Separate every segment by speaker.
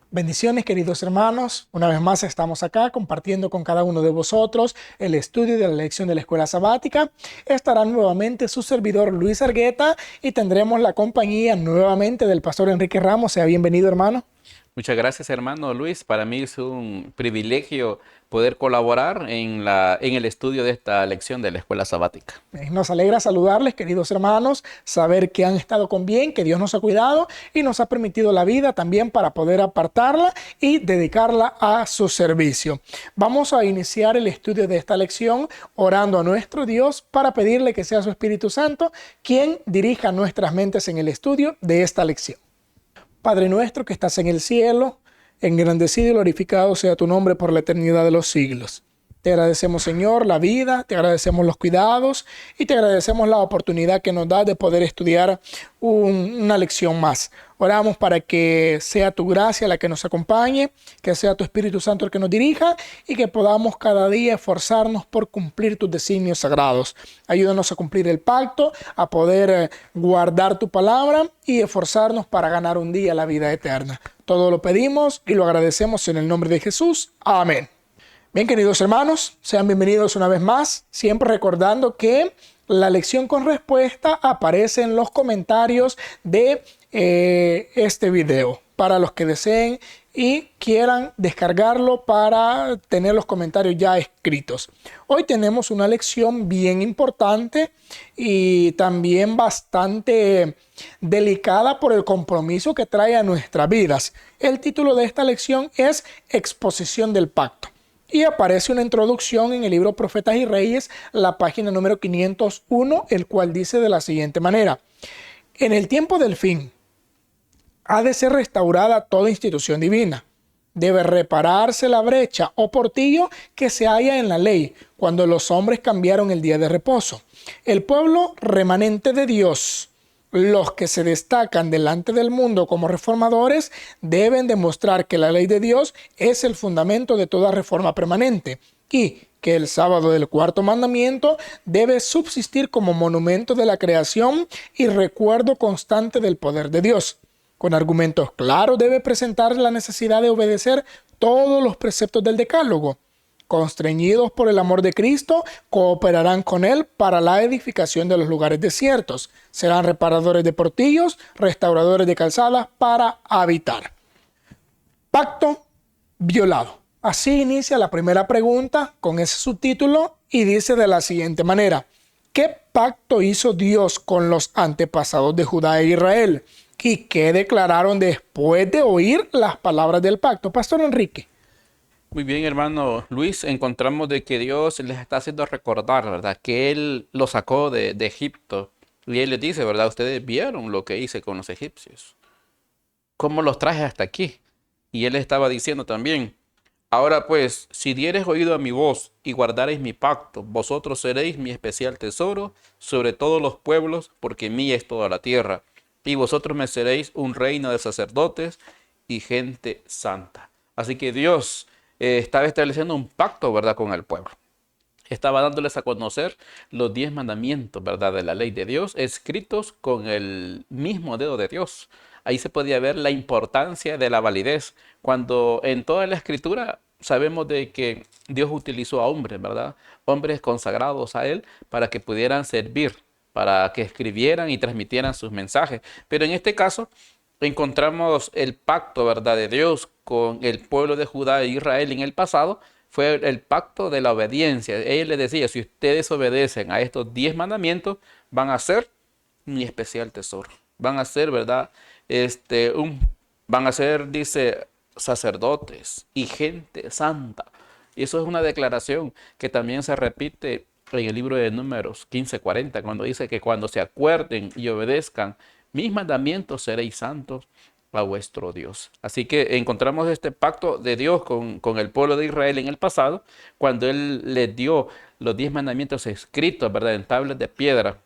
Speaker 1: Bendiciones, queridos hermanos. Una vez más estamos acá compartiendo con cada uno de vosotros el estudio de la lección de la escuela sabática. Estará nuevamente su servidor Luis Argueta y tendremos la compañía nuevamente del pastor Enrique Ramos. Sea bienvenido, hermano.
Speaker 2: Muchas gracias, hermano Luis. Para mí es un privilegio poder colaborar en el estudio de esta lección de la escuela sabática.
Speaker 1: Nos alegra saludarles, queridos hermanos, saber que han estado con bien, que Dios nos ha cuidado y nos ha permitido la vida también para poder apartarla y dedicarla a su servicio. Vamos a iniciar el estudio de esta lección orando a nuestro Dios para pedirle que sea su Espíritu Santo quien dirija nuestras mentes en el estudio de esta lección. Padre nuestro que estás en el cielo, engrandecido y glorificado sea tu nombre por la eternidad de los siglos. Te agradecemos, Señor, la vida, te agradecemos los cuidados y te agradecemos la oportunidad que nos da de poder estudiar una lección más. Oramos para que sea tu gracia la que nos acompañe, que sea tu Espíritu Santo el que nos dirija y que podamos cada día esforzarnos por cumplir tus designios sagrados. Ayúdanos a cumplir el pacto, a poder guardar tu palabra y esforzarnos para ganar un día la vida eterna. Todo lo pedimos y lo agradecemos en el nombre de Jesús. Amén. Bien, queridos hermanos, sean bienvenidos una vez más, siempre recordando que la lección con respuesta aparece en los comentarios de este video para los que deseen y quieran descargarlo para tener los comentarios ya escritos. Hoy tenemos una lección bien importante y también bastante delicada por el compromiso que trae a nuestras vidas. El título de esta lección es Exposición del Pacto. Y aparece una introducción en el libro Profetas y Reyes, la página número 501, el cual dice de la siguiente manera: en el tiempo del fin, ha de ser restaurada toda institución divina. Debe repararse la brecha o portillo que se halla en la ley, cuando los hombres cambiaron el día de reposo. El pueblo remanente de Dios, los que se destacan delante del mundo como reformadores, deben demostrar que la ley de Dios es el fundamento de toda reforma permanente y que el sábado del cuarto mandamiento debe subsistir como monumento de la creación y recuerdo constante del poder de Dios. Con argumentos claros debe presentar la necesidad de obedecer todos los preceptos del Decálogo. Constreñidos por el amor de Cristo, cooperarán con Él para la edificación de los lugares desiertos. Serán reparadores de portillos, restauradores de calzadas para habitar. Pacto violado. Así inicia la primera pregunta con ese subtítulo y dice de la siguiente manera: ¿qué pacto hizo Dios con los antepasados de Judá e Israel? ¿Y qué declararon después de oír las palabras del pacto? Pastor Enrique.
Speaker 2: Muy bien, hermano Luis, encontramos de que Dios les está haciendo recordar, ¿verdad? Que Él los sacó de Egipto. Y Él les dice, ¿verdad? Ustedes vieron lo que hice con los egipcios. ¿Cómo los traje hasta aquí? Y Él estaba diciendo también: ahora pues, si diereis oído a mi voz y guardareis mi pacto, vosotros seréis mi especial tesoro sobre todos los pueblos, porque mía es toda la tierra. Y vosotros me seréis un reino de sacerdotes y gente santa. Así que Dios estaba estableciendo un pacto, ¿verdad?, con el pueblo. Estaba dándoles a conocer los 10 mandamientos, ¿verdad?, de la ley de Dios, escritos con el mismo dedo de Dios. Ahí se podía ver la importancia de la validez, cuando en toda la escritura sabemos de que Dios utilizó a hombres, ¿verdad? Hombres consagrados a Él para que pudieran servir, para que escribieran y transmitieran sus mensajes. Pero en este caso encontramos el pacto, ¿verdad?, de Dios con el pueblo de Judá e Israel en el pasado. Fue el pacto de la obediencia. Él les decía: si ustedes obedecen a estos 10 mandamientos, van a ser mi especial tesoro. Van a ser, ¿verdad? Van a ser, dice, sacerdotes y gente santa. Y eso es una declaración que también se repite en el libro de Números 15:40, cuando dice que cuando se acuerden y obedezcan mis mandamientos, seréis santos a vuestro Dios. Así que encontramos este pacto de Dios con el pueblo de Israel en el pasado, cuando Él les dio los 10 mandamientos escritos, ¿verdad?, en tablas de piedra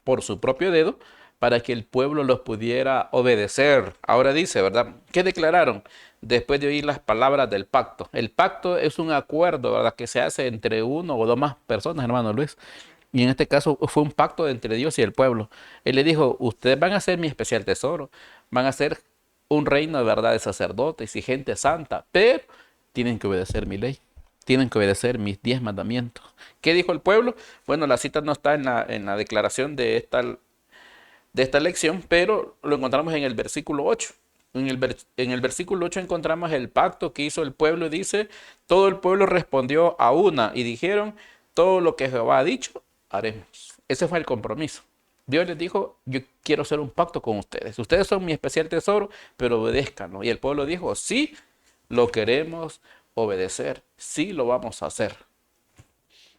Speaker 2: por su propio dedo, para que el pueblo los pudiera obedecer. Ahora dice, ¿verdad?, ¿qué declararon después de oír las palabras del pacto? El pacto es un acuerdo, ¿verdad?, que se hace entre uno o dos más personas, hermano Luis. Y en este caso fue un pacto entre Dios y el pueblo. Él le dijo: ustedes van a ser mi especial tesoro, van a ser un reino de verdad de sacerdotes y gente santa, pero tienen que obedecer mi ley. Tienen que obedecer mis 10 mandamientos. ¿Qué dijo el pueblo? Bueno, la cita no está en la declaración de esta lección, pero lo encontramos en el versículo 8. En el versículo 8 encontramos el pacto que hizo el pueblo y dice, todo el pueblo respondió a una y dijeron, todo lo que Jehová ha dicho, haremos. Ese fue el compromiso. Dios les dijo, yo quiero hacer un pacto con ustedes. Ustedes son mi especial tesoro, pero obedézcanlo. Y el pueblo dijo, sí, lo queremos obedecer. Sí, lo vamos a hacer.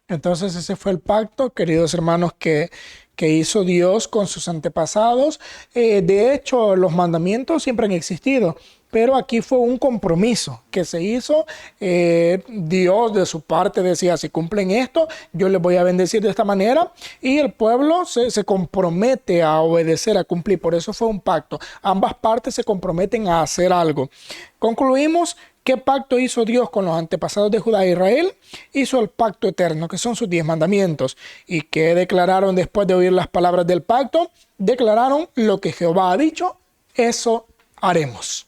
Speaker 1: Entonces ese fue el pacto, queridos hermanos, que hizo Dios con sus antepasados. De hecho, los mandamientos siempre han existido, pero aquí fue un compromiso que se hizo. Dios de su parte decía, si cumplen esto, yo les voy a bendecir de esta manera. Y el pueblo se compromete a obedecer, a cumplir. Por eso fue un pacto. Ambas partes se comprometen a hacer algo. Concluimos. ¿Qué pacto hizo Dios con los antepasados de Judá e Israel? Hizo el pacto eterno, que son sus 10 mandamientos. ¿Y qué declararon después de oír las palabras del pacto? Declararon lo que Jehová ha dicho, eso haremos.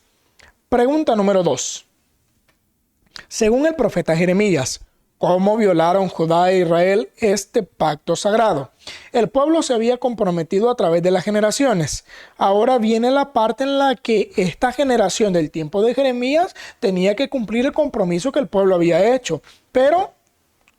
Speaker 1: Pregunta número 2. Según el profeta Jeremías, ¿cómo violaron Judá e Israel este pacto sagrado? El pueblo se había comprometido a través de las generaciones. Ahora viene la parte en la que esta generación del tiempo de Jeremías tenía que cumplir el compromiso que el pueblo había hecho, pero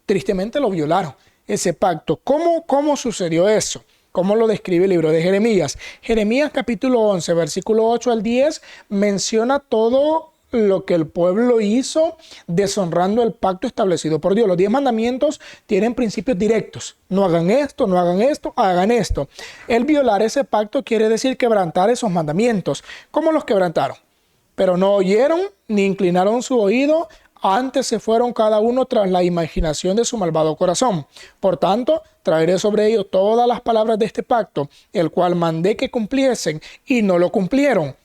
Speaker 1: tristemente lo violaron, ese pacto. ¿Cómo sucedió eso? ¿Cómo lo describe el libro de Jeremías? Jeremías capítulo 11, versículo 8 al 10, menciona todo lo que el pueblo hizo deshonrando el pacto establecido por Dios. Los 10 mandamientos tienen principios directos. No hagan esto, no hagan esto, hagan esto. El violar ese pacto quiere decir quebrantar esos mandamientos. ¿Cómo los quebrantaron? Pero no oyeron ni inclinaron su oído. Antes se fueron cada uno tras la imaginación de su malvado corazón. Por tanto, traeré sobre ellos todas las palabras de este pacto, el cual mandé que cumpliesen, y no lo cumplieron.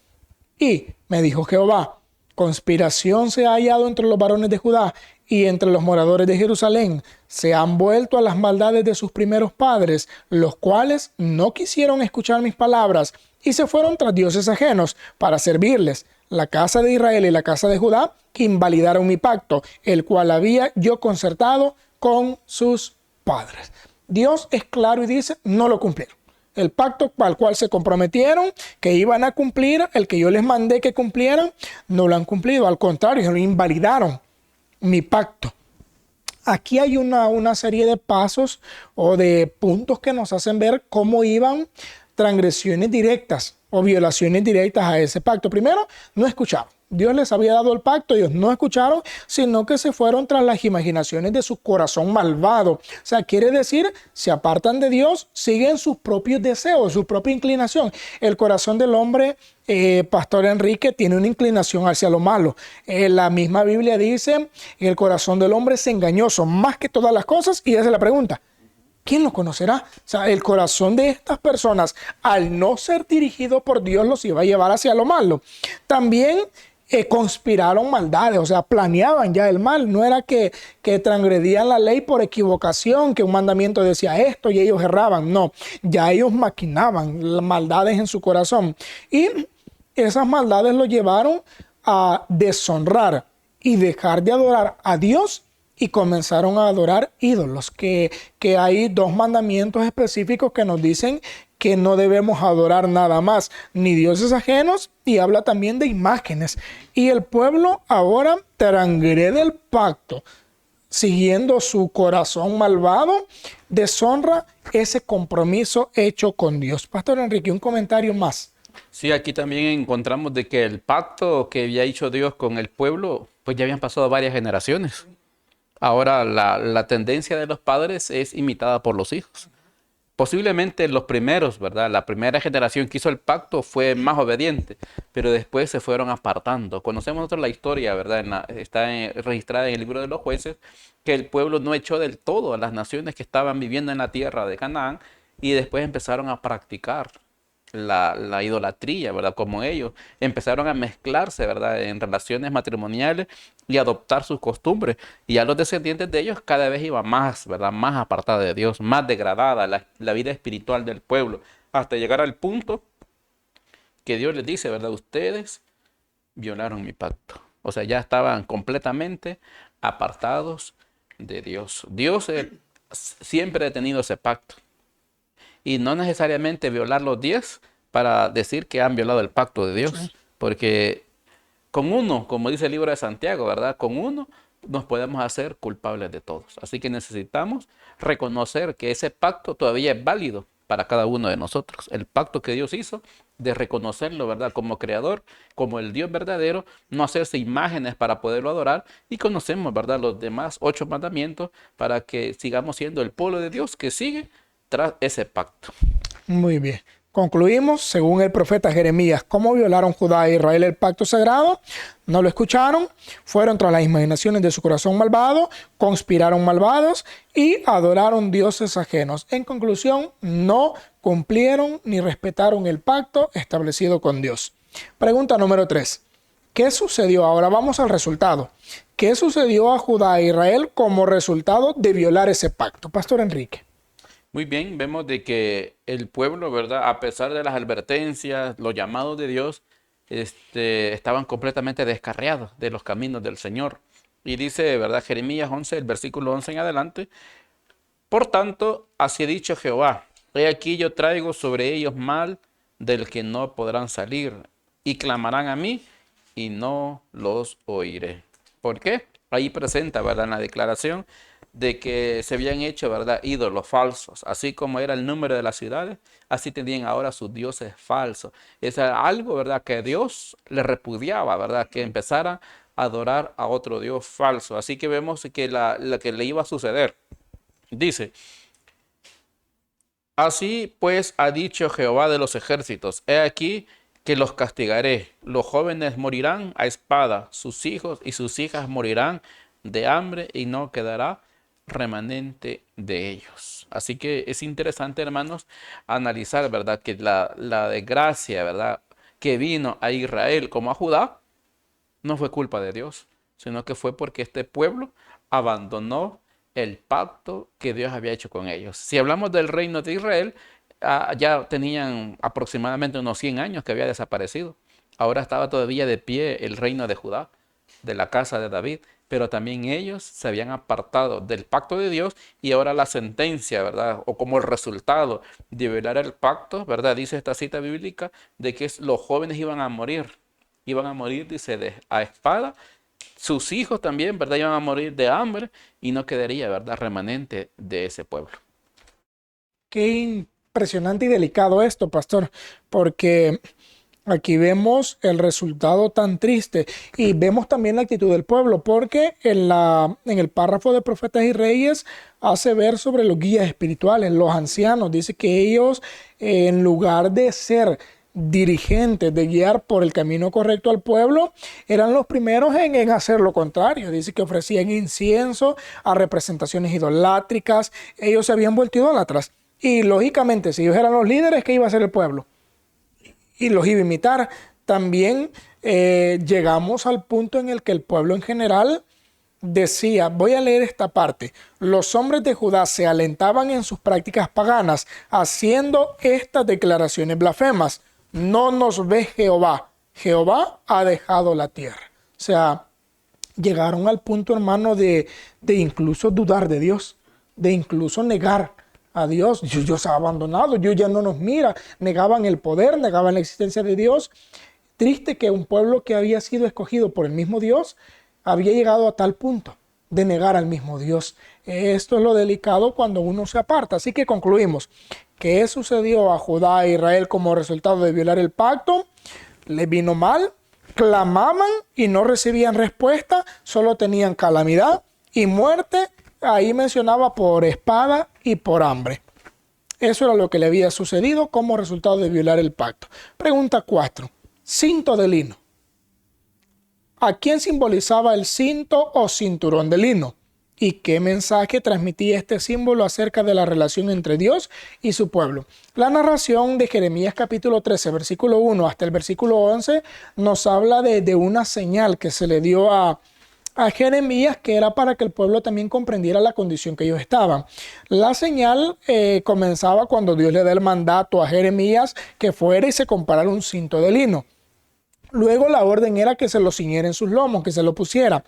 Speaker 1: Y me dijo Jehová, conspiración se ha hallado entre los varones de Judá y entre los moradores de Jerusalén. Se han vuelto a las maldades de sus primeros padres, los cuales no quisieron escuchar mis palabras y se fueron tras dioses ajenos para servirles. La casa de Israel y la casa de Judá invalidaron mi pacto, el cual había yo concertado con sus padres. Dios es claro y dice, no lo cumplieron. El pacto al cual se comprometieron, que iban a cumplir, el que yo les mandé que cumplieran, no lo han cumplido. Al contrario, lo invalidaron mi pacto. Aquí hay una serie de pasos o de puntos que nos hacen ver cómo iban transgresiones directas o violaciones directas a ese pacto. Primero, no escucharon. Dios les había dado el pacto, ellos no escucharon, sino que se fueron tras las imaginaciones de su corazón malvado. O sea, quiere decir, se apartan de Dios, siguen sus propios deseos, su propia inclinación. El corazón del hombre, Pastor Enrique, tiene una inclinación hacia lo malo. La misma Biblia dice, el corazón del hombre es engañoso más que todas las cosas, y esa es la pregunta. ¿Quién lo conocerá? O sea, el corazón de estas personas, al no ser dirigido por Dios, los iba a llevar hacia lo malo. También conspiraron maldades, o sea, planeaban ya el mal. No era que transgredían la ley por equivocación, que un mandamiento decía esto y ellos erraban. No, ya ellos maquinaban las maldades en su corazón. Y esas maldades lo llevaron a deshonrar y dejar de adorar a Dios, y comenzaron a adorar ídolos, que hay 2 mandamientos específicos que nos dicen que no debemos adorar nada más, ni dioses ajenos, y habla también de imágenes. Y el pueblo ahora transgrede el pacto, siguiendo su corazón malvado, deshonra ese compromiso hecho con Dios. Pastor Enrique, un comentario más.
Speaker 2: Sí, aquí también encontramos de que el pacto que había hecho Dios con el pueblo, pues ya habían pasado varias generaciones. Ahora la tendencia de los padres es imitada por los hijos. Posiblemente los primeros, ¿verdad? La primera generación que hizo el pacto fue más obediente, pero después se fueron apartando. Conocemos nosotros la historia, ¿verdad? Registrada en el libro de los jueces, que el pueblo no echó del todo a las naciones que estaban viviendo en la tierra de Canaán y después empezaron a practicar la idolatría, ¿verdad? Como ellos empezaron a mezclarse, ¿verdad? En relaciones matrimoniales y adoptar sus costumbres. Y a los descendientes de ellos cada vez iba más, ¿verdad? Más apartada de Dios, más degradada la vida espiritual del pueblo, hasta llegar al punto que Dios les dice, ¿verdad? Ustedes violaron mi pacto. O sea, ya estaban completamente apartados de Dios. Dios siempre ha tenido ese pacto. Y no necesariamente violar los 10 para decir que han violado el pacto de
Speaker 1: Sí.
Speaker 2: Dios. Porque con uno, como dice el libro de Santiago, ¿verdad? Con uno nos podemos hacer culpables de todos. Así que necesitamos reconocer que ese pacto todavía es válido para cada uno de nosotros. El pacto que Dios hizo de reconocerlo, ¿verdad? Como creador, como el Dios verdadero, no hacerse imágenes para poderlo adorar y conocemos, ¿verdad? Los demás 8 mandamientos para que sigamos siendo el pueblo de Dios que sigue tras ese pacto.
Speaker 1: Muy bien. Concluimos, según el profeta Jeremías, cómo violaron Judá e Israel el pacto sagrado. No lo escucharon, fueron tras las imaginaciones de su corazón malvado, conspiraron malvados y adoraron dioses ajenos. En conclusión, no cumplieron ni respetaron el pacto establecido con Dios. Pregunta número 3. ¿Qué sucedió? Ahora vamos al resultado. ¿Qué sucedió a Judá e Israel como resultado de violar ese pacto? Pastor Enrique.
Speaker 2: Muy bien, vemos de que el pueblo, ¿verdad? A pesar de las advertencias, los llamados de Dios, estaban completamente descarriados de los caminos del Señor. Y dice, ¿verdad? Jeremías 11, el versículo 11 en adelante. Por tanto, así ha dicho Jehová, he aquí yo traigo sobre ellos mal del que no podrán salir, y clamarán a mí, y no los oiré. ¿Por qué? Ahí presenta, ¿verdad? En la declaración de que se habían hecho, ¿verdad? Ídolos falsos, así como era el número de las ciudades, así tenían ahora sus dioses falsos. Es algo, ¿verdad? Que Dios le repudiaba, ¿verdad? Que empezara a adorar a otro Dios falso. Así que vemos que lo que le iba a suceder. Dice, así pues ha dicho Jehová de los ejércitos, he aquí que los castigaré, los jóvenes morirán a espada, sus hijos y sus hijas morirán de hambre y no quedará remanente de ellos. Así que es interesante, hermanos, analizar, ¿verdad? Que la desgracia, ¿verdad? Que vino a Israel como a Judá, no fue culpa de Dios, sino que fue porque este pueblo abandonó el pacto que Dios había hecho con ellos. Si hablamos del reino de Israel, ya tenían aproximadamente unos 100 años que había desaparecido. Ahora estaba todavía de pie el reino de Judá, de la casa de David, pero también ellos se habían apartado del pacto de Dios y ahora la sentencia, ¿verdad? O como el resultado de violar el pacto, ¿verdad? Dice esta cita bíblica de que los jóvenes iban a morir, dice, a espada, sus hijos también, ¿verdad? Iban a morir de hambre y no quedaría, ¿verdad? Remanente de ese pueblo.
Speaker 1: Qué impresionante y delicado esto, pastor, porque aquí vemos el resultado tan triste y vemos también la actitud del pueblo, porque en el párrafo de Profetas y Reyes hace ver sobre los guías espirituales, los ancianos. Dice que ellos, en lugar de ser dirigentes, de guiar por el camino correcto al pueblo, eran los primeros en hacer lo contrario. Dice que ofrecían incienso a representaciones idolátricas. Ellos se habían vuelto idólatras. Y lógicamente, si ellos eran los líderes, ¿qué iba a hacer el pueblo? Y los iba a imitar. También llegamos al punto en el que el pueblo en general decía, voy a leer esta parte, los hombres de Judá se alentaban en sus prácticas paganas, haciendo estas declaraciones blasfemas: no nos ve Jehová, Jehová ha dejado la tierra. O sea, llegaron al punto, hermano, de incluso dudar de Dios, de incluso negar a Dios. Dios ha abandonado, Dios ya no nos mira. Negaban el poder, negaban la existencia de Dios. Triste que un pueblo que había sido escogido por el mismo Dios había llegado a tal punto de negar al mismo Dios. Esto es lo delicado cuando uno se aparta. Así que concluimos. ¿Qué sucedió a Judá e Israel como resultado de violar el pacto? Les vino mal, clamaban y no recibían respuesta, solo tenían calamidad y muerte. Ahí mencionaba por espada y por hambre. Eso era lo que le había sucedido como resultado de violar el pacto. Pregunta 4. Cinto de lino. ¿A quién simbolizaba el cinto o cinturón de lino? ¿Y qué mensaje transmitía este símbolo acerca de la relación entre Dios y su pueblo? La narración de Jeremías capítulo 13, versículo 1 hasta el versículo 11 nos habla de una señal que se le dio a Jeremías, que era para que el pueblo también comprendiera la condición que ellos estaban. La señal comenzaba cuando Dios le da el mandato a Jeremías que fuera y se comprara un cinto de lino. Luego la orden era que se lo ciñera en sus lomos, que se lo pusiera.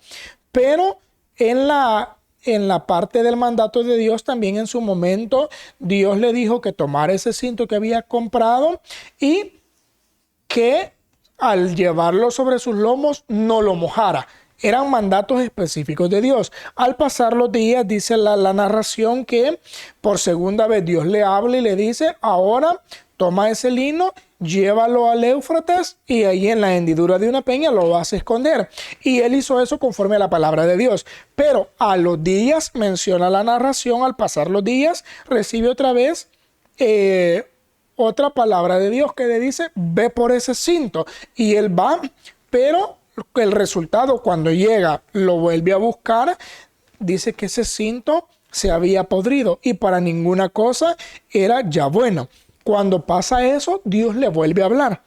Speaker 1: Pero en la parte del mandato de Dios, también en su momento, Dios le dijo que tomara ese cinto que había comprado y que al llevarlo sobre sus lomos no lo mojara. Eran mandatos específicos de Dios. Al pasar los días, dice la narración que por segunda vez Dios le habla y le dice: ahora toma ese lino, llévalo al Éufrates y ahí en la hendidura de una peña lo vas a esconder. Y él hizo eso conforme a la palabra de Dios. Pero a los días, menciona la narración, al pasar los días, recibe otra vez otra palabra de Dios que le dice: ve por ese cinto. Y él va, pero el resultado, cuando llega, lo vuelve a buscar, dice que ese cinto se había podrido y para ninguna cosa era ya bueno. Cuando pasa eso, Dios le vuelve a hablar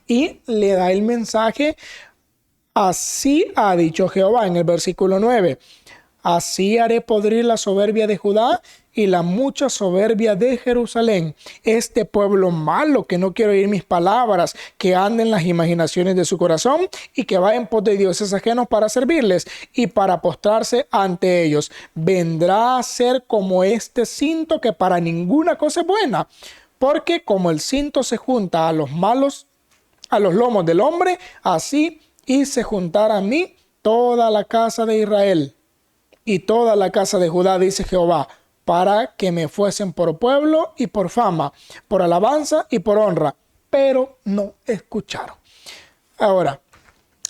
Speaker 1: y le da el mensaje: así ha dicho Jehová, en el versículo 9. Así haré podrir la soberbia de Judá y la mucha soberbia de Jerusalén. Este pueblo malo que no quiere oír mis palabras, que anda en las imaginaciones de su corazón y que va en pos de dioses ajenos para servirles y para postrarse ante ellos. Vendrá a ser como este cinto que para ninguna cosa es buena, porque como el cinto se junta a los malos, a los lomos del hombre, así hice juntar a mí toda la casa de Israel y toda la casa de Judá, dice Jehová, para que me fuesen por pueblo y por fama, por alabanza y por honra, pero no escucharon. Ahora,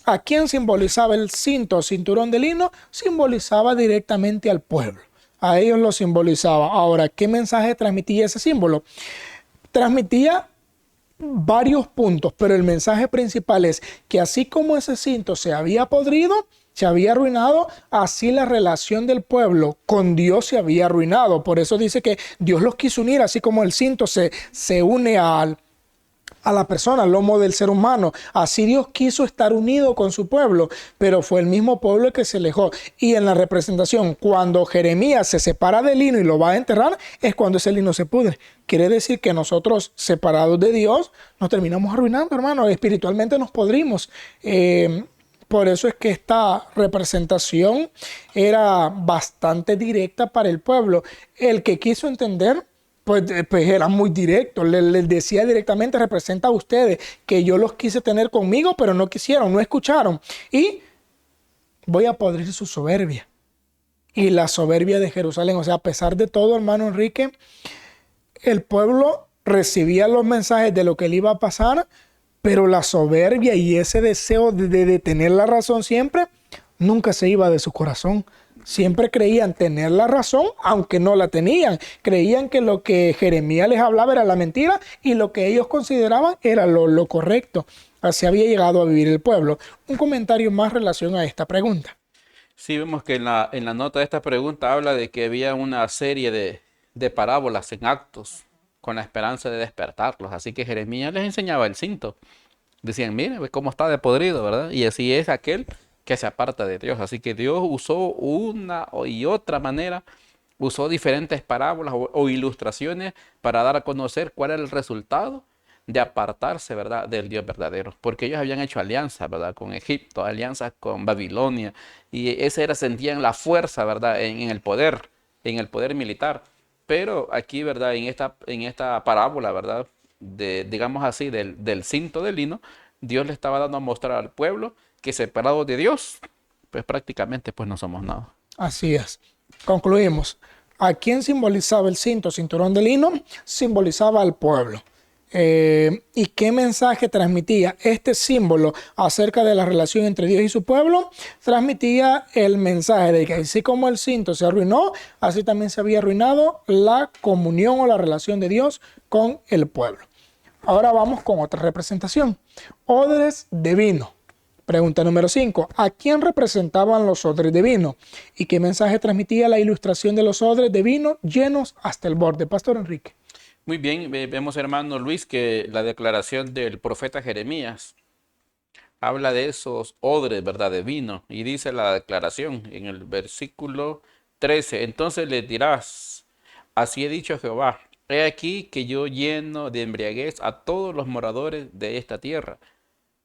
Speaker 1: ¿a quién simbolizaba el cinto o cinturón de lino? Simbolizaba directamente al pueblo. A ellos lo simbolizaba. Ahora, ¿qué mensaje transmitía ese símbolo? Transmitía varios puntos, pero el mensaje principal es que así como ese cinto se había podrido, se había arruinado, así la relación del pueblo con Dios se había arruinado. Por eso dice que Dios los quiso unir, así como el cinto se une a la persona, al lomo del ser humano. Así Dios quiso estar unido con su pueblo, pero fue el mismo pueblo el que se alejó. Y en la representación, cuando Jeremías se separa del lino y lo va a enterrar, es cuando ese lino se pudre. Quiere decir que nosotros, separados de Dios, nos terminamos arruinando, hermano. Espiritualmente nos podrimos. Por eso es que esta representación era bastante directa para el pueblo. El que quiso entender, pues era muy directo. Les decía directamente: representa a ustedes que yo los quise tener conmigo, pero no quisieron, no escucharon. Y voy a podrir su soberbia y la soberbia de Jerusalén. O sea, a pesar de todo, hermano Enrique, el pueblo recibía los mensajes de lo que le iba a pasar, pero la soberbia y ese deseo de tener la razón siempre, nunca se iba de su corazón. Siempre creían tener la razón, aunque no la tenían. Creían que lo que Jeremías les hablaba era la mentira y lo que ellos consideraban era lo correcto. Así había llegado a vivir el pueblo. Un comentario más en relación a esta pregunta.
Speaker 2: Sí, vemos que en la nota de esta pregunta habla de que había una serie de parábolas en actos con la esperanza de despertarlos. Así que Jeremías les enseñaba el cinto. Decían: mire, ve cómo está de podrido, ¿verdad? Y así es aquel que se aparta de Dios. Así que Dios usó una y otra manera, usó diferentes parábolas o ilustraciones para dar a conocer cuál era el resultado de apartarse, ¿verdad?, del Dios verdadero. Porque ellos habían hecho alianzas, ¿verdad?, con Egipto, alianzas con Babilonia. Y ese era, sentían la fuerza, ¿verdad?, en el poder militar. Pero aquí, ¿verdad?, en esta parábola, ¿verdad?, digamos así, del cinto de lino, Dios le estaba dando a mostrar al pueblo que separados de Dios, pues prácticamente pues no somos nada.
Speaker 1: Así es. Concluimos. ¿A quién simbolizaba el cinto, cinturón de lino? Simbolizaba al pueblo. ¿Y qué mensaje transmitía este símbolo acerca de la relación entre Dios y su pueblo? Transmitía el mensaje de que así como el cinto se arruinó, así también se había arruinado la comunión o la relación de Dios con el pueblo. Ahora vamos con otra representación. Odres de vino. Pregunta número 5. ¿A quién representaban los odres de vino? ¿Y qué mensaje transmitía la ilustración de los odres de vino llenos hasta el borde? Pastor Enrique.
Speaker 2: Muy bien, vemos, hermano Luis, que la declaración del profeta Jeremías habla de esos odres, ¿verdad?, de vino. Y dice la declaración en el versículo 13: entonces le dirás: así he dicho Jehová, he aquí que yo lleno de embriaguez a todos los moradores de esta tierra,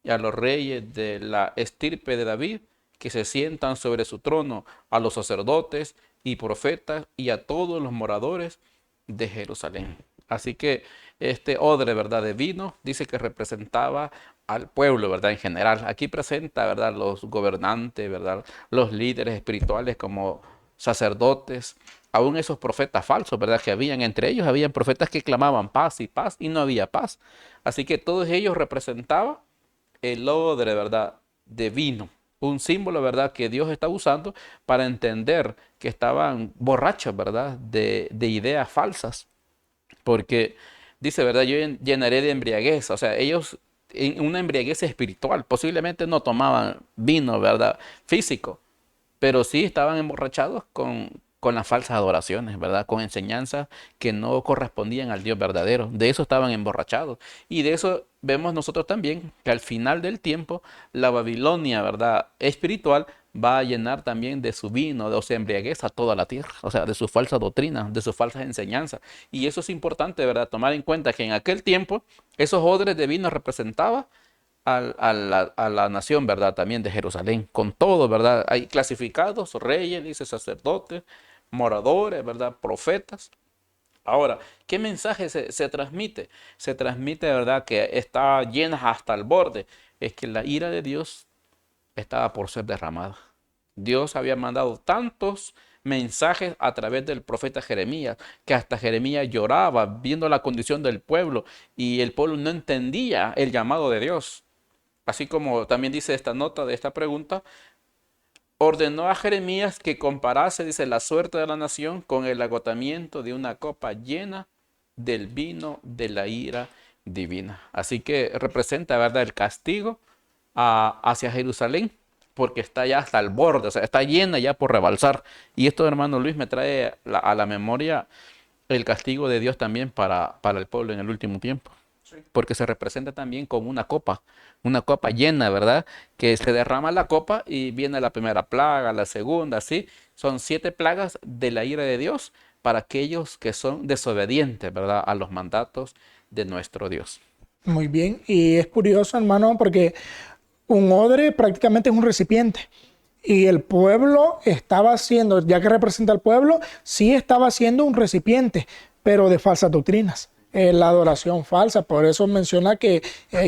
Speaker 2: y a los reyes de la estirpe de David, que se sientan sobre su trono, a los sacerdotes y profetas y a todos los moradores de Jerusalén. Así que este odre, ¿verdad?, de vino, dice que representaba al pueblo, ¿verdad?, en general. Aquí presenta, ¿verdad?, los gobernantes, ¿verdad?, los líderes espirituales como sacerdotes, aún esos profetas falsos, ¿verdad?, que habían entre ellos, habían profetas que clamaban paz, y no había paz. Así que todos ellos representaban el odre, ¿verdad?, de vino. Un símbolo, ¿verdad?, que Dios está usando para entender que estaban borrachos, ¿verdad?, de ideas falsas. Porque dice, ¿verdad? Yo llenaré de embriaguez. O sea, ellos en una embriaguez espiritual. Posiblemente no tomaban vino, ¿verdad? Físico, pero sí estaban emborrachados con las falsas adoraciones, ¿verdad? Con enseñanzas que no correspondían al Dios verdadero. De eso estaban emborrachados. Y de eso vemos nosotros también que al final del tiempo, la Babilonia, ¿verdad?, espiritual va a llenar también de su vino, de su embriaguez a toda la tierra, o sea, de sus falsas doctrinas, de sus falsas enseñanzas. Y eso es importante, ¿verdad?, tomar en cuenta que en aquel tiempo esos odres de vino representaban a la nación, ¿verdad? También de Jerusalén, con todo, ¿verdad? Hay clasificados, reyes, dice, sacerdotes, moradores, ¿verdad? Profetas. Ahora, ¿qué mensaje se transmite? Se transmite, ¿verdad?, que está llena hasta el borde. Es que la ira de Dios estaba por ser derramada. Dios había mandado tantos mensajes a través del profeta Jeremías, que hasta Jeremías lloraba viendo la condición del pueblo y el pueblo no entendía el llamado de Dios. Así como también dice esta nota de esta pregunta, ordenó a Jeremías que comparase, dice, la suerte de la nación con el agotamiento de una copa llena del vino de la ira divina. Así que representa, ¿verdad?, el castigo hacia Jerusalén, porque está ya hasta el borde, o sea, está llena ya por rebalsar. Y esto, hermano Luis, me trae a la memoria el castigo de Dios también para el pueblo en el último tiempo. Porque se representa también como una copa llena, ¿verdad? Que se derrama la copa y viene la primera plaga, la segunda, ¿sí? Son 7 plagas de la ira de Dios para aquellos que son desobedientes, ¿verdad?, a los mandatos de nuestro Dios.
Speaker 1: Muy bien, y es curioso, hermano, porque un odre prácticamente es un recipiente. Y el pueblo estaba haciendo, ya que representa al pueblo, sí estaba haciendo un recipiente, pero de falsas doctrinas. La adoración falsa, por eso menciona que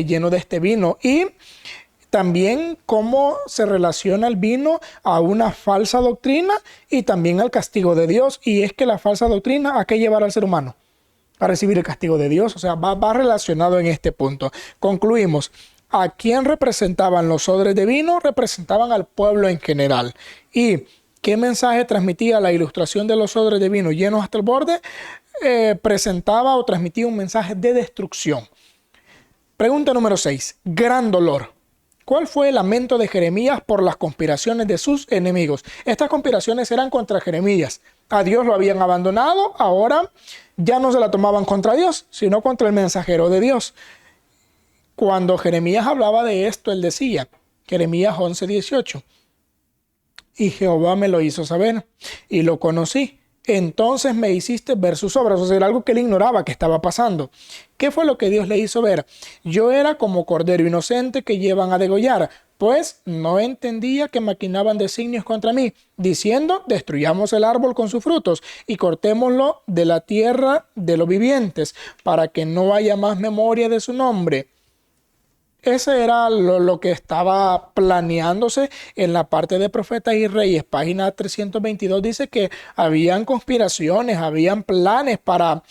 Speaker 1: lleno de este vino. Y también cómo se relaciona el vino a una falsa doctrina y también al castigo de Dios. Y es que la falsa doctrina, ¿a qué llevar al ser humano? A recibir el castigo de Dios. O sea, va relacionado en este punto. Concluimos. ¿A quién representaban los odres de vino? Representaban al pueblo en general. ¿Y qué mensaje transmitía la ilustración de los odres de vino llenos hasta el borde? Presentaba o transmitía un mensaje de destrucción. Pregunta número 6. Gran dolor. ¿Cuál fue el lamento de Jeremías por las conspiraciones de sus enemigos? Estas conspiraciones eran contra Jeremías. A Dios lo habían abandonado, ahora ya no se la tomaban contra Dios, sino contra el mensajero de Dios. Cuando Jeremías hablaba de esto, él decía, Jeremías 11:18, y Jehová me lo hizo saber, y lo conocí. Entonces me hiciste ver sus obras. O sea, era algo que él ignoraba que estaba pasando. ¿Qué fue lo que Dios le hizo ver? Yo era como cordero inocente que llevan a degollar, pues no entendía que maquinaban designios contra mí, diciendo, destruyamos el árbol con sus frutos y cortémoslo de la tierra de los vivientes, para que no haya más memoria de su nombre. Ese era lo que estaba planeándose en la parte de Profetas y Reyes. Página 322 dice que habían conspiraciones, habían planes para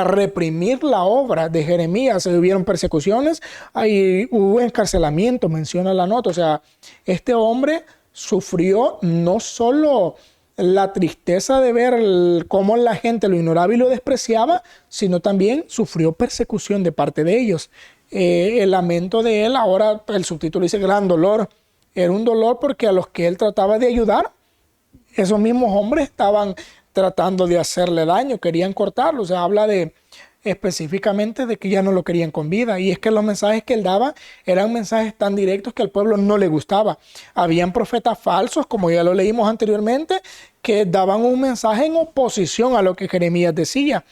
Speaker 1: reprimir la obra de Jeremías. Se hubieron persecuciones, ahí hubo encarcelamiento, menciona la nota. O sea, este hombre sufrió no solo la tristeza de ver cómo la gente lo ignoraba y lo despreciaba, sino también sufrió persecución de parte de ellos. El lamento de él, ahora el subtítulo dice gran dolor, era un dolor porque a los que él trataba de ayudar, esos mismos hombres estaban tratando de hacerle daño, querían cortarlo. O sea, habla de específicamente de que ya no lo querían con vida, y es que los mensajes que él daba eran mensajes tan directos que al pueblo no le gustaba. Habían profetas falsos, como ya lo leímos anteriormente, que daban un mensaje en oposición a lo que Jeremías decía,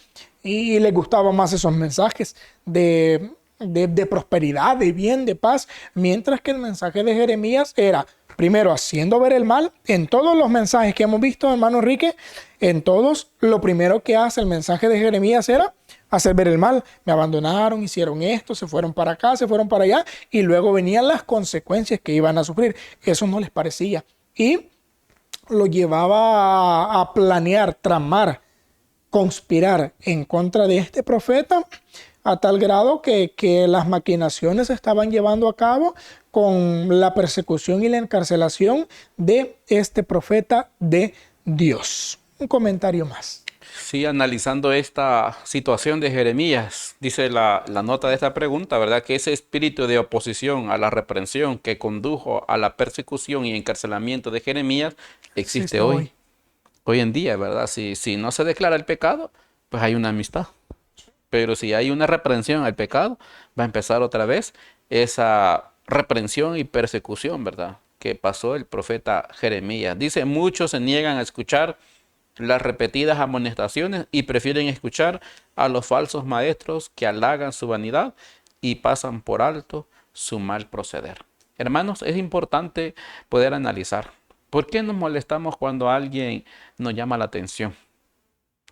Speaker 1: y les gustaban más esos mensajes de de prosperidad, de bien, de paz, mientras que el mensaje de Jeremías era, primero, haciendo ver el mal. En todos los mensajes que hemos visto, hermano Enrique, en todos, lo primero que hace el mensaje de Jeremías era hacer ver el mal. Me abandonaron, hicieron esto, se fueron para acá, se fueron para allá, y luego venían las consecuencias que iban a sufrir. Eso no les parecía. Y lo llevaba a planear, tramar, conspirar en contra de este profeta, a tal grado que las maquinaciones se estaban llevando a cabo con la persecución y la encarcelación de este profeta de Dios. Un comentario más.
Speaker 2: Sí, analizando esta situación de Jeremías, dice la nota de esta pregunta, ¿verdad? Que ese espíritu de oposición a la reprensión que condujo a la persecución y encarcelamiento de Jeremías existe hoy. Hoy en día, ¿verdad? Si no se declara el pecado, pues hay una amistad. Pero si hay una reprensión al pecado, va a empezar otra vez esa reprensión y persecución, ¿verdad? Que pasó el profeta Jeremías. Dice, muchos se niegan a escuchar las repetidas amonestaciones y prefieren escuchar a los falsos maestros que halagan su vanidad y pasan por alto su mal proceder. Hermanos, es importante poder analizar. ¿Por qué nos molestamos cuando alguien nos llama la atención?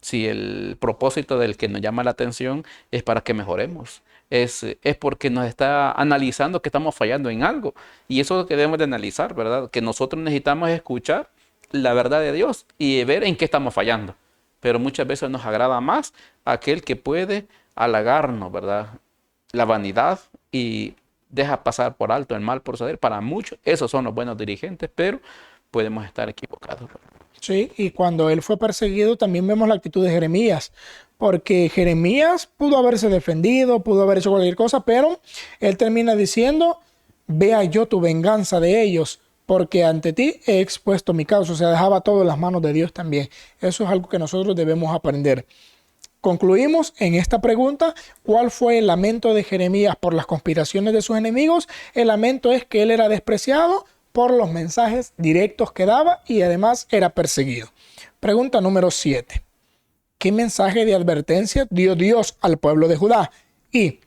Speaker 2: Si el propósito del que nos llama la atención es para que mejoremos, es porque nos está analizando que estamos fallando en algo. Y eso es lo que debemos de analizar, ¿verdad? Que nosotros necesitamos escuchar la verdad de Dios y ver en qué estamos fallando. Pero muchas veces nos agrada más aquel que puede halagarnos, ¿verdad? La vanidad y deja pasar por alto el mal proceder. Para muchos, esos son los buenos dirigentes, pero podemos estar equivocados.
Speaker 1: Sí, y cuando él fue perseguido también vemos la actitud de Jeremías, porque Jeremías pudo haberse defendido, pudo haber hecho cualquier cosa, pero él termina diciendo, vea yo tu venganza de ellos, porque ante ti he expuesto mi causa. O sea, dejaba todo en las manos de Dios también. Eso es algo que nosotros debemos aprender. Concluimos en esta pregunta, ¿cuál fue el lamento de Jeremías por las conspiraciones de sus enemigos? El lamento es que él era despreciado por los mensajes directos que daba y además era perseguido. Pregunta número 7. ¿Qué mensaje de advertencia dio Dios al pueblo de Judá? ¿Y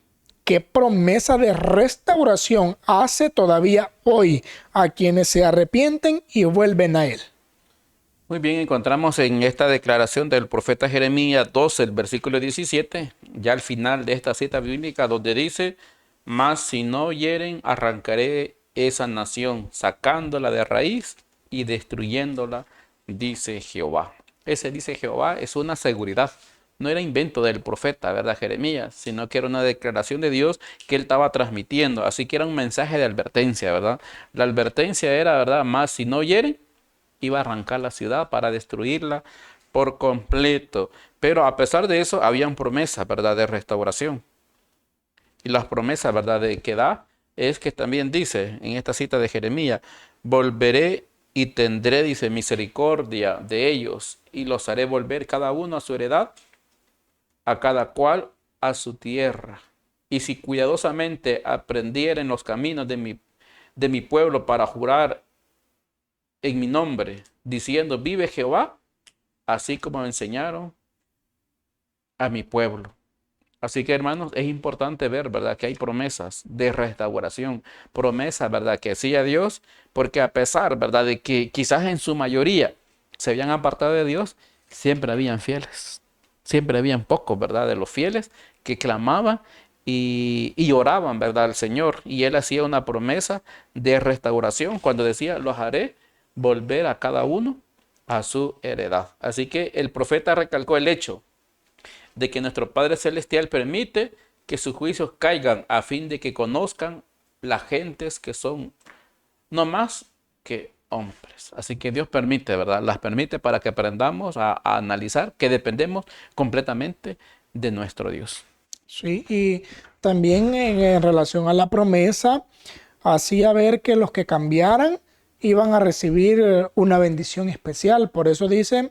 Speaker 1: qué promesa de restauración hace todavía hoy a quienes se arrepienten y vuelven a él?
Speaker 2: Muy bien, encontramos en esta declaración del profeta Jeremías 12, el versículo 17, ya al final de esta cita bíblica, donde dice, mas si no oyeren, arrancaré esa nación, sacándola de raíz y destruyéndola, dice Jehová. Ese dice Jehová es una seguridad. No era invento del profeta, ¿verdad? Jeremías, sino que era una declaración de Dios que él estaba transmitiendo. Así que era un mensaje de advertencia, ¿verdad? La advertencia era, ¿verdad? Más si no oyeren, iba a arrancar la ciudad para destruirla por completo. Pero a pesar de eso, habían promesas, ¿verdad? De restauración. Y las promesas, ¿verdad? De que da es que también dice en esta cita de Jeremías, volveré y tendré, dice, misericordia de ellos y los haré volver cada uno a su heredad, a cada cual a su tierra. Y si cuidadosamente aprendieren los caminos de mi pueblo para jurar en mi nombre, diciendo, vive Jehová, así como me enseñaron a mi pueblo. Así que, hermanos, es importante ver, ¿verdad?, que hay promesas de restauración, promesas, ¿verdad?, que hacía Dios, porque a pesar, ¿verdad?, de que quizás en su mayoría se habían apartado de Dios, siempre habían fieles, siempre habían pocos, ¿verdad?, de los fieles que clamaban y oraban, ¿verdad?, al Señor. Y Él hacía una promesa de restauración cuando decía, los haré volver a cada uno a su heredad. Así que el profeta recalcó el hecho de que nuestro Padre Celestial permite que sus juicios caigan a fin de que conozcan las gentes que son no más que hombres. Así que Dios permite, ¿verdad? Las permite para que aprendamos a analizar que dependemos completamente de nuestro Dios.
Speaker 1: Sí, y también en relación a la promesa, hacía ver que los que cambiaran iban a recibir una bendición especial. Por eso dice,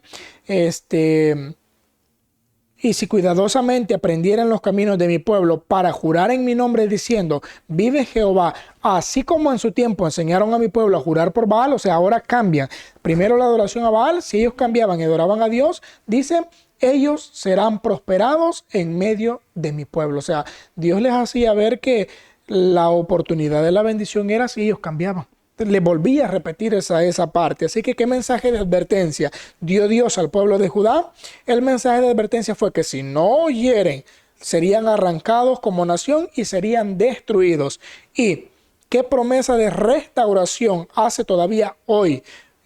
Speaker 1: Y si cuidadosamente aprendieran los caminos de mi pueblo para jurar en mi nombre diciendo, vive Jehová, así como en su tiempo enseñaron a mi pueblo a jurar por Baal, o sea, ahora cambian. Primero la adoración a Baal, si ellos cambiaban y adoraban a Dios, dice, ellos serán prosperados en medio de mi pueblo. O sea, Dios les hacía ver que la oportunidad de la bendición era si ellos cambiaban. Le volvía a repetir esa parte. Así que, ¿qué mensaje de advertencia dio Dios al pueblo de Judá? El mensaje de advertencia fue que si no oyeren, serían arrancados como nación y serían destruidos. ¿Y qué promesa de restauración hace todavía hoy?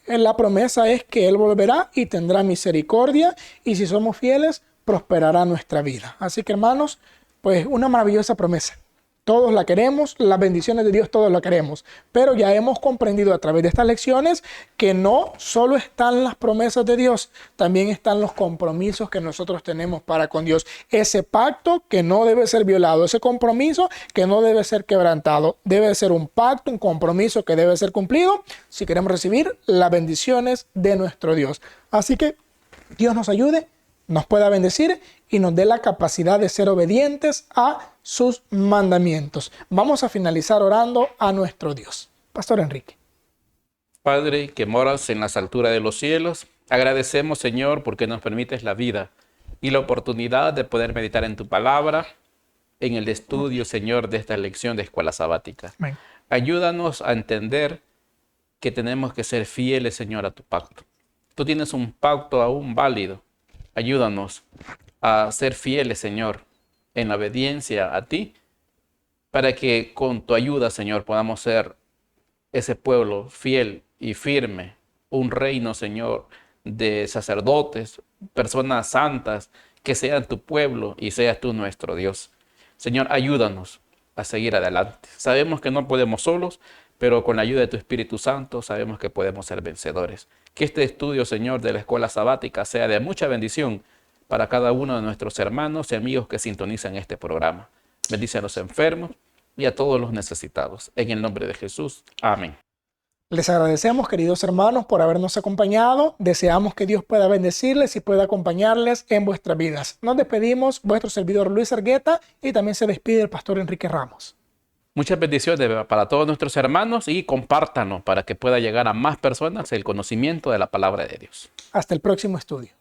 Speaker 1: La promesa es que Él volverá y tendrá misericordia, y si somos fieles, prosperará nuestra vida. Así que, hermanos, pues una maravillosa promesa. Todos la queremos, las bendiciones de Dios todos la queremos, pero ya hemos comprendido a través de estas lecciones que no solo están las promesas de Dios, también están los compromisos que nosotros tenemos para con Dios. Ese pacto que no debe ser violado, ese compromiso que no debe ser quebrantado, debe ser un pacto, un compromiso que debe ser cumplido si queremos recibir las bendiciones de nuestro Dios. Así que Dios nos ayude, nos pueda bendecir y nos dé la capacidad de ser obedientes a sus mandamientos. Vamos a finalizar orando a nuestro Dios. Pastor Enrique.
Speaker 2: Padre, que moras en las alturas de los cielos, agradecemos, Señor, porque nos permites la vida y la oportunidad de poder meditar en tu palabra, en el estudio, Señor, de esta lección de escuela sabática.
Speaker 1: Amén.
Speaker 2: Ayúdanos a entender que tenemos que ser fieles, Señor, a tu pacto. Tú tienes un pacto aún válido. Ayúdanos a ser fieles, Señor, en la obediencia a ti, para que con tu ayuda, Señor, podamos ser ese pueblo fiel y firme, un reino, Señor, de sacerdotes, personas santas, que sean tu pueblo y seas tú nuestro Dios. Señor, ayúdanos a seguir adelante. Sabemos que no podemos solos, pero con la ayuda de tu Espíritu Santo sabemos que podemos ser vencedores. Que este estudio, Señor, de la escuela sabática sea de mucha bendición para cada uno de nuestros hermanos y amigos que sintonizan este programa. Bendice a los enfermos y a todos los necesitados. En el nombre de Jesús. Amén.
Speaker 1: Les agradecemos, queridos hermanos, por habernos acompañado. Deseamos que Dios pueda bendecirles y pueda acompañarles en vuestras vidas. Nos despedimos, vuestro servidor Luis Argueta, y también se despide el pastor Enrique Ramos.
Speaker 2: Muchas bendiciones para todos nuestros hermanos y compártanlo para que pueda llegar a más personas el conocimiento de la palabra de Dios.
Speaker 1: Hasta el próximo estudio.